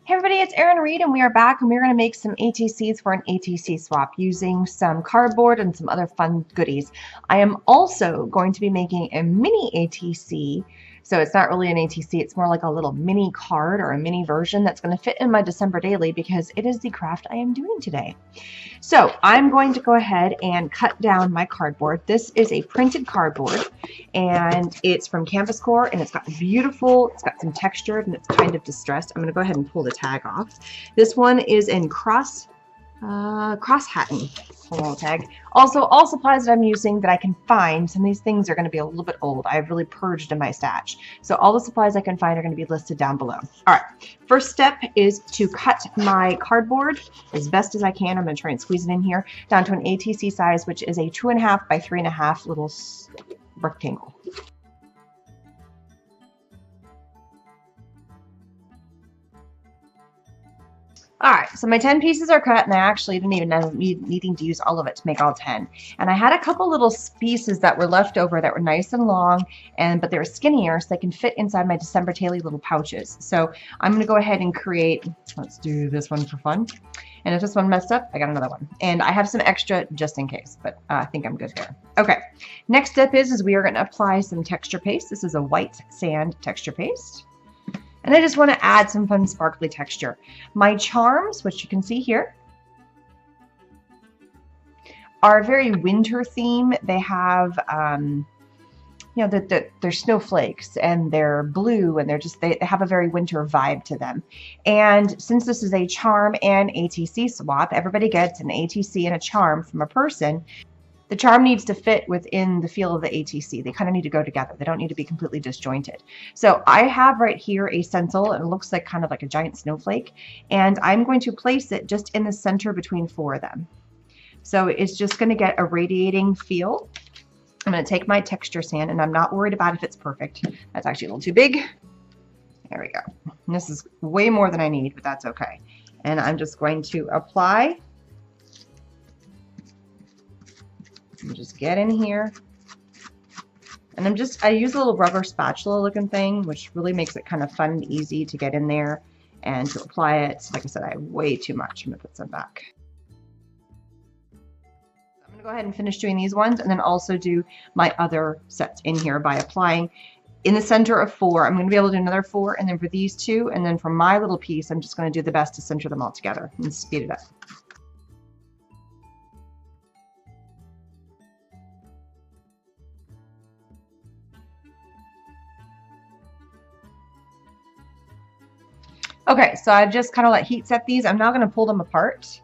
Hey everybody, it's Erin Reed and we are back and we're going to make some ATCs for an ATC swap using some cardboard and some other fun goodies. I am also going to be making a mini ATC, so it's not really an ATC, it's more like a little mini card or a mini version that's going to fit in my December daily because it is the craft I am doing today. So I'm going to go ahead and cut down my cardboard. This is a printed cardboard and it's from Canvas Core and it's got it's got some texture and it's kind of distressed. I'm going to go ahead and pull the tag off. This one is in cross hatton tag. Also, all supplies that I'm using that I can find, some of these things are going to be a little bit old. I've really purged in my stash. So all the supplies I can find are going to be listed down below. All right, first step is to cut my cardboard as best as I can. I'm going to try and squeeze it in here down to an ATC size, which is a 2.5 by 3.5 little rectangle. All right, so my 10 pieces are cut, and I actually didn't even end up needing to use all of it to make all 10. And I had a couple little pieces that were left over that were nice and long, but they were skinnier, so they can fit inside my December daily little pouches. So I'm going to go ahead and create, let's do this one for fun. And if this one messed up, I got another one. And I have some extra just in case, but I think I'm good there. Okay, next step is we are going to apply some texture paste. This is a white sand texture paste. And I just want to add some fun sparkly texture. My charms, which you can see here, are a very winter theme. They have, you know, they're snowflakes and they're blue and they have a very winter vibe to them. And since this is a charm and ATC swap, everybody gets an ATC and a charm from a person. The charm needs to fit within the feel of the ATC. They kind of need to go together. They don't need to be completely disjointed. So I have right here a stencil, and it looks like kind of like a giant snowflake, and I'm going to place it just in the center between 4 of them. So it's just going to get a radiating feel. I'm going to take my texture sand, and I'm not worried about if it's perfect. That's actually a little too big. There we go. And this is way more than I need, but that's okay. And I'm just going to apply. Just get in here, and I use a little rubber spatula looking thing, which really makes it kind of fun and easy to get in there and to apply it. Like I said, I have way too much. I'm gonna put some back. I'm gonna go ahead and finish doing these ones, and then also do my other sets in here by applying in the center of 4. I'm gonna be able to do another 4, and then for these 2, and then for my little piece, I'm just gonna do the best to center them all together and speed it up. Okay, so I've just kind of heat set these. I'm now going to pull them apart.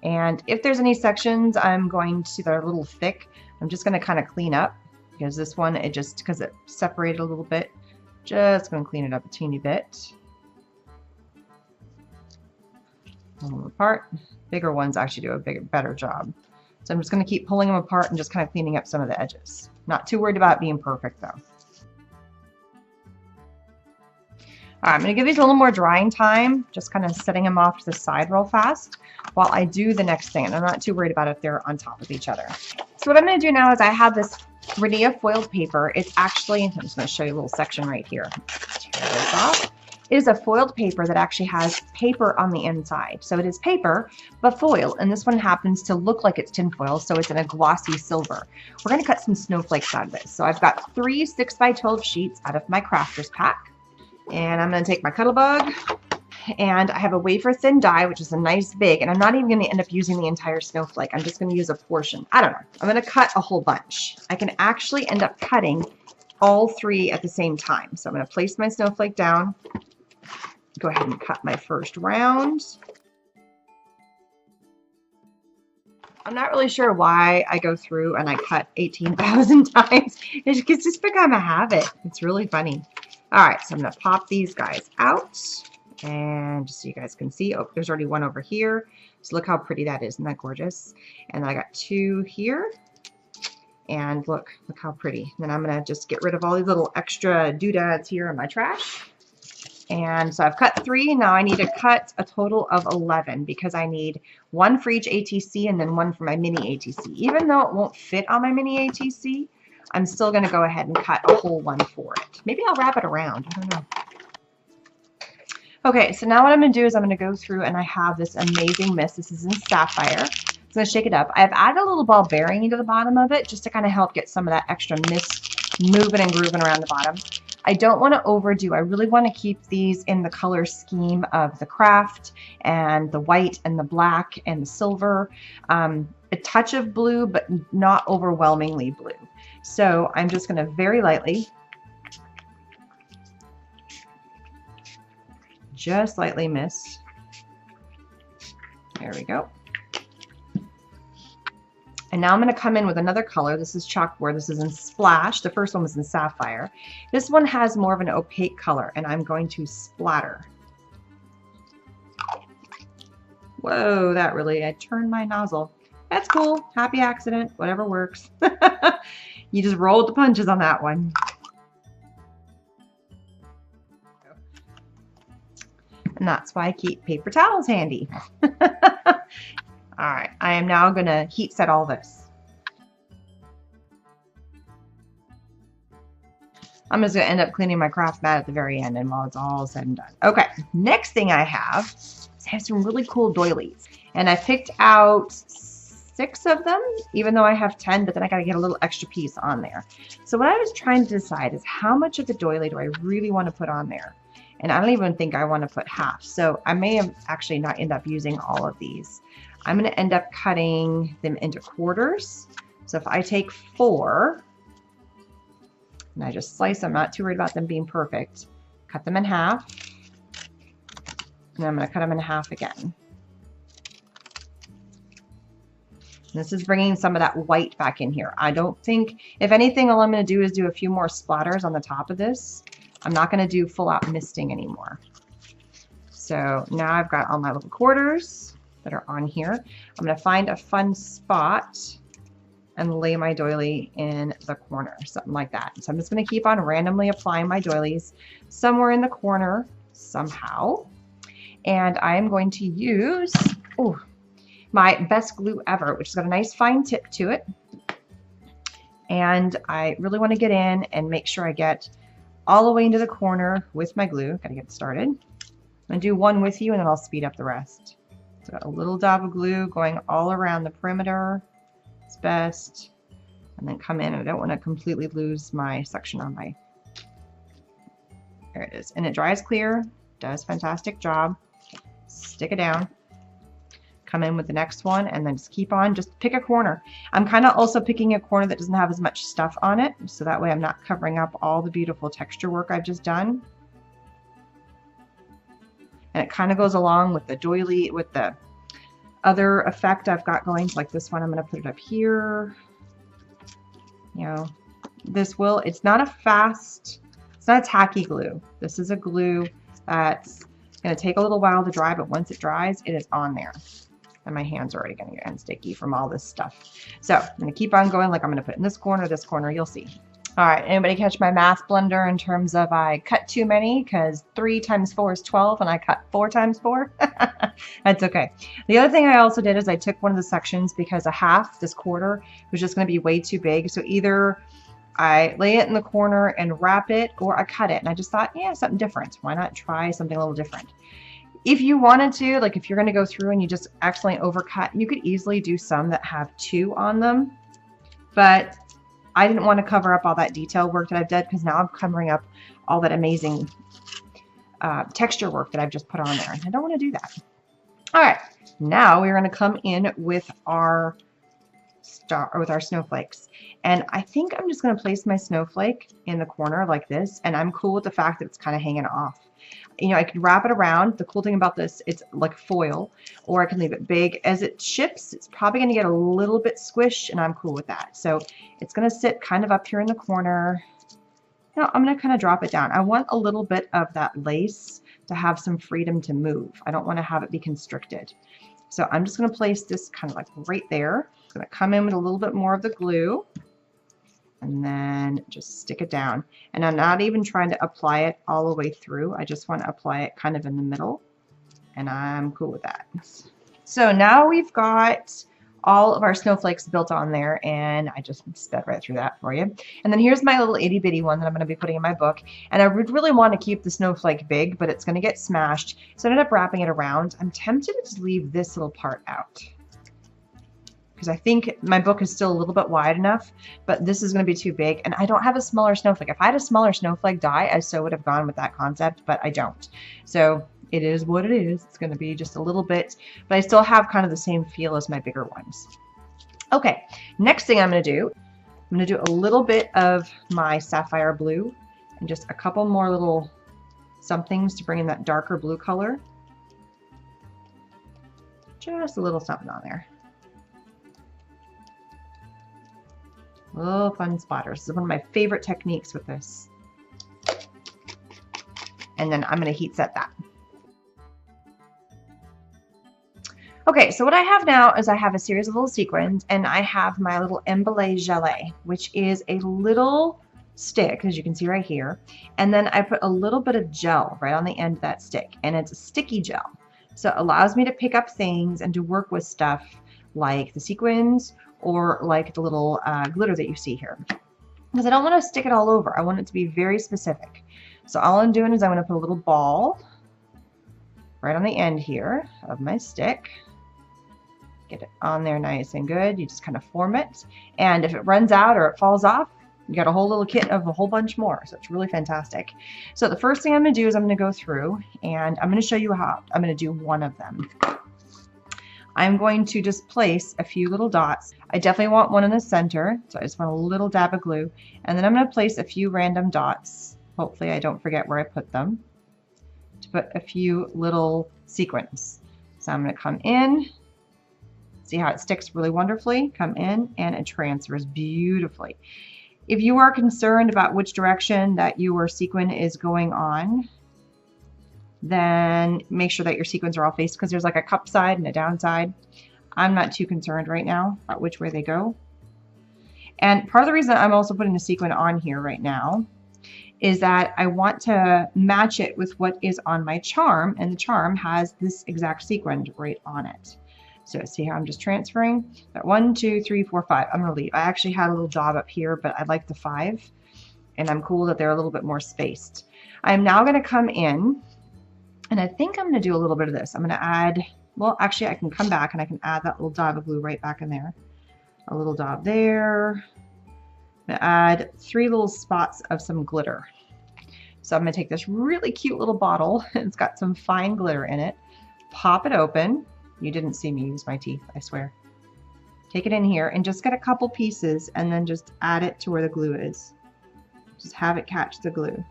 And if there's any sections that are a little thick, I'm just going to kind of clean up. Because this one, because it separated a little bit, just going to clean it up a teeny bit. Pull them apart. Bigger ones actually do a better job. So I'm just going to keep pulling them apart and just kind of cleaning up some of the edges. Not too worried about being perfect though. All right, I'm going to give these a little more drying time, just kind of setting them off to the side real fast while I do the next thing. And I'm not too worried about if they're on top of each other. So what I'm going to do now is I have this Renia foiled paper. It's actually, I'm just going to show you a little section right here. Tear this off. It is a foiled paper that actually has paper on the inside. So it is paper, but foil. And this one happens to look like it's tin foil, so it's in a glossy silver. We're going to cut some snowflakes out of this. So I've got 3 6x12 sheets out of my crafter's pack. And I'm going to take my Cuttlebug, and I have a wafer thin die, which is a nice big, and I'm not even going to end up using the entire snowflake. I'm just going to use a portion. I don't know. I'm going to cut a whole bunch. I can actually end up cutting all 3 at the same time. So I'm going to place my snowflake down, go ahead and cut my first round. I'm not really sure why I go through and I cut 18,000 times. It's just become a habit. It's really funny. All right, so I'm going to pop these guys out, and just so you guys can see, oh, there's already one over here. So look how pretty that is. Isn't that gorgeous? And then I got 2 here, and look how pretty. And then I'm going to just get rid of all these little extra doodads here in my trash. And so I've cut 3. Now I need to cut a total of 11 because I need 1 for each ATC and then 1 for my mini ATC. Even though it won't fit on my mini ATC, I'm still going to go ahead and cut a whole one for it. Maybe I'll wrap it around. I don't know. Okay, so now what I'm going to do is I'm going to go through and I have this amazing mist. This is in Sapphire. I'm going to shake it up. I've added a little ball bearing into the bottom of it just to kind of help get some of that extra mist moving and grooving around the bottom. I don't want to overdo. I really want to keep these in the color scheme of the craft and the white and the black and the silver. A touch of blue, but not overwhelmingly blue. So I'm just going to very lightly, just lightly mist. There we go. And now I'm going to come in with another color. This is chalkboard. This is in Splash. The first one was in Sapphire. This one has more of an opaque color, and I'm going to splatter. Whoa, that really, I turned my nozzle. That's cool. Happy accident. Whatever works. You just rolled the punches on that one. And that's why I keep paper towels handy. All right, I am now going to heat set all this. I'm just going to end up cleaning my craft mat at the very end and while it's all said and done. Okay, next thing I have is I have some really cool doilies. And I picked out 6 of them, even though I have 10, but then I got to get a little extra piece on there. So what I was trying to decide is how much of the doily do I really want to put on there? And I don't even think I want to put half. So I may have actually not end up using all of these. I'm going to end up cutting them into quarters. So if I take 4 and I just slice them, I'm not too worried about them being perfect. Cut them in half. And I'm going to cut them in half again. This is bringing some of that white back in here. I don't think, if anything, all I'm going to do is do a few more splatters on the top of this. I'm not going to do full out misting anymore. So now I've got all my little quarters that are on here. I'm going to find a fun spot and lay my doily in the corner, something like that. So I'm just going to keep on randomly applying my doilies somewhere in the corner somehow. And I am going to use my best glue ever, which has got a nice fine tip to it. And I really want to get in and make sure I get all the way into the corner with my glue. Got to get started. I'm going to do one with you and then I'll speed up the rest. So got a little dab of glue going all around the perimeter. It's best. And then come in. I don't want to completely lose my section on my... There it is. And it dries clear. Does a fantastic job. Stick it down. Come in with the next one and then just keep on. Just pick a corner. I'm kind of also picking a corner that doesn't have as much stuff on it. So that way I'm not covering up all the beautiful texture work I've just done. And it kind of goes along with the doily, with the other effect I've got going. Like this one, I'm going to put it up here. You know, this will, it's not a tacky glue. This is a glue that's going to take a little while to dry, but once it dries, it is on there. And my hands are already going to get unsticky from all this stuff. So I'm going to keep on going. Like I'm going to put in this corner, you'll see. All right, anybody catch my math blunder in terms of I cut too many because 3 times 4 is 12 and I cut 4 times 4? That's okay. The other thing I also did is I took one of the sections because a half, this quarter, was just going to be way too big. So either I lay it in the corner and wrap it or I cut it. And I just thought, yeah, something different. Why not try something a little different? If you wanted to, like if you're going to go through and you just accidentally overcut, you could easily do some that have 2 on them. But I didn't want to cover up all that detail work that I've done because now I'm covering up all that amazing texture work that I've just put on there. I don't want to do that. All right, now we're going to come in with our snowflakes. And I think I'm just going to place my snowflake in the corner like this. And I'm cool with the fact that it's kind of hanging off. You know, I could wrap it around. The cool thing about this, it's like foil, or I can leave it big. As it ships, it's probably going to get a little bit squished, and I'm cool with that. So it's going to sit kind of up here in the corner. Now I'm going to kind of drop it down. I want a little bit of that lace to have some freedom to move. I don't want to have it be constricted. So I'm just going to place this kind of like right there. I'm going to come in with a little bit more of the glue. And then just stick it down. And I'm not even trying to apply it all the way through. I just want to apply it kind of in the middle. And I'm cool with that. So now we've got all of our snowflakes built on there, and I just sped right through that for you. And then here's my little itty bitty one that I'm going to be putting in my book. And I would really want to keep the snowflake big, but it's going to get smashed. So I ended up wrapping it around. I'm tempted to just leave this little part out, because I think my book is still a little bit wide enough, but this is going to be too big, and I don't have a smaller snowflake. If I had a smaller snowflake die, I so would have gone with that concept, but I don't. So it is what it is. It's going to be just a little bit, but I still have kind of the same feel as my bigger ones. Okay, next thing I'm going to do a little bit of my sapphire blue and just a couple more little somethings to bring in that darker blue color. Just a little something on there. Little fun splatters. This is one of my favorite techniques with this. And then I'm going to heat set that. Okay, so what I have now is I have a series of little sequins, and I have my little emballé gelée, which is a little stick, as you can see right here. And then I put a little bit of gel right on the end of that stick, and it's a sticky gel. So it allows me to pick up things and to work with stuff like the sequins or like the little glitter that you see here. Because I don't want to stick it all over. I want it to be very specific. So all I'm doing is I'm going to put a little ball right on the end here of my stick. Get it on there nice and good. You just kind of form it. And if it runs out or it falls off, you got a whole little kit of a whole bunch more. So it's really fantastic. So the first thing I'm going to do is I'm going to go through and I'm going to show you how I'm going to do one of them. I'm going to just place a few little dots. I definitely want one in the center. So I just want a little dab of glue. And then I'm going to place a few random dots. Hopefully I don't forget where I put them. To put a few little sequins. So I'm going to come in. See how it sticks really wonderfully? Come in and it transfers beautifully. If you are concerned about which direction that your sequin is going on, then make sure that your sequins are all faced, because there's like a cup side and a down side. I'm not too concerned right now about which way they go. And part of the reason I'm also putting the sequin on here right now is that I want to match it with what is on my charm, and the charm has this exact sequin right on it. So see how I'm just transferring? Got 1, 2, 3, 4, 5. I'm going to leave. I actually had a little job up here, but I like the 5. And I'm cool that they're a little bit more spaced. I'm now going to come in, and I think I'm going to do a little bit of this. I'm going to add, well, actually I can come back and I can add that little dab of glue right back in there. A little dab there. I'm going to add 3 little spots of some glitter. So I'm going to take this really cute little bottle. It's got some fine glitter in it. Pop it open. You didn't see me use my teeth, I swear. Take it in here and just get a couple pieces and then just add it to where the glue is. Just have it catch the glue.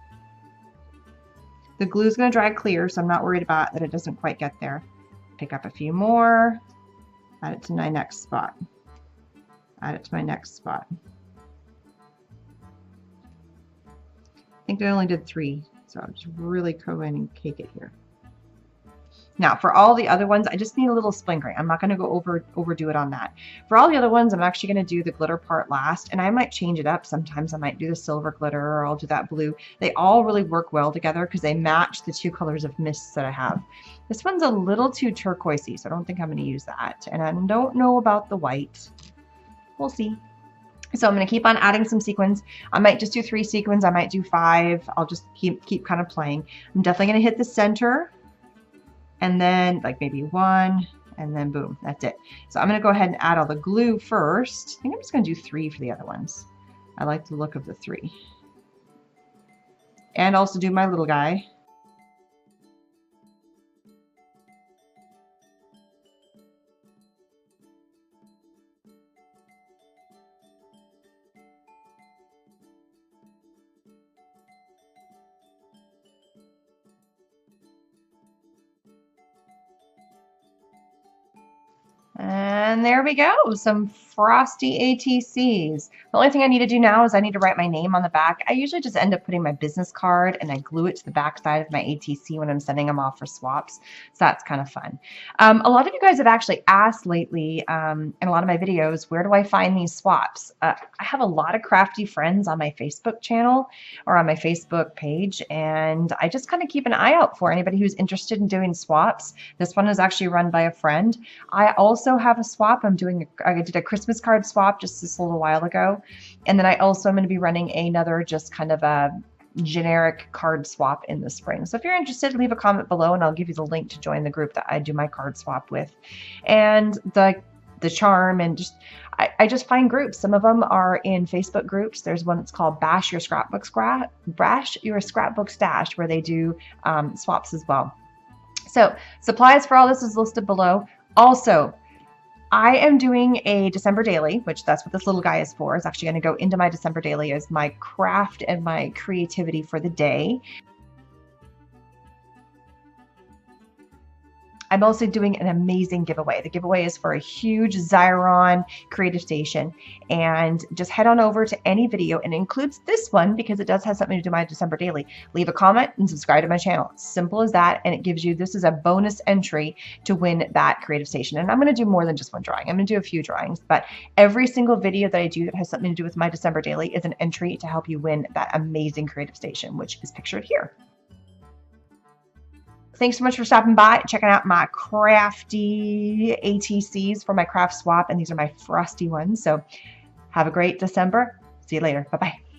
The glue is going to dry clear, so I'm not worried about that it doesn't quite get there. Pick up a few more. Add it to my next spot. Add it to my next spot. I think I only did 3, so I'll just really go in and cake it here. Now, for all the other ones, I just need a little sprinkling. I'm not going to go overdo it on that. For all the other ones, I'm actually going to do the glitter part last, and I might change it up. Sometimes I might do the silver glitter, or I'll do that blue. They all really work well together because they match the 2 colors of mists that I have. This one's a little too turquoisey, so I don't think I'm going to use that. And I don't know about the white. We'll see. So I'm going to keep on adding some sequins. I might just do 3 sequins. I might do 5. I'll just keep kind of playing. I'm definitely going to hit the center. And then like maybe 1, and then boom, that's it. So I'm going to go ahead and add all the glue first. I think I'm just going to do 3 for the other ones. I like the look of the 3. And also do my little guy. And there we go, some Frosty ATCs. The only thing I need to do now is I need to write my name on the back. I usually just end up putting my business card and I glue it to the back side of my ATC when I'm sending them off for swaps. So that's kind of fun. A lot of you guys have actually asked lately in a lot of my videos, where do I find these swaps? I have a lot of crafty friends on my Facebook channel or on my Facebook page, and I just kind of keep an eye out for anybody who's interested in doing swaps. This one is actually run by a friend. I also have a swap. I did a Christmas card swap just this little while ago. And then I also am going to be running another just kind of a generic card swap in the spring. So if you're interested, leave a comment below and I'll give you the link to join the group that I do my card swap with. And the charm and I just find groups. Some of them are in Facebook groups. There's one that's called Bash Your Scrapbook Stash, where they do swaps as well. So supplies for all this is listed below. Also, I am doing a December daily, which that's what this little guy is for. It's actually going to go into my December daily as my craft and my creativity for the day. I'm also doing an amazing giveaway. The giveaway is for a huge Xyron creative station, and just head on over to any video, and it includes this one because it does have something to do with my December daily. Leave a comment and subscribe to my channel. Simple as that, and it gives you, this is a bonus entry to win that creative station. And I'm going to do more than just one drawing. I'm going to do a few drawings, but every single video that I do that has something to do with my December daily is an entry to help you win that amazing creative station, which is pictured here. Thanks so much for stopping by, checking out my crafty ATCs for my craft swap. And these are my Frosty ones. So have a great December. See you later. Bye-bye.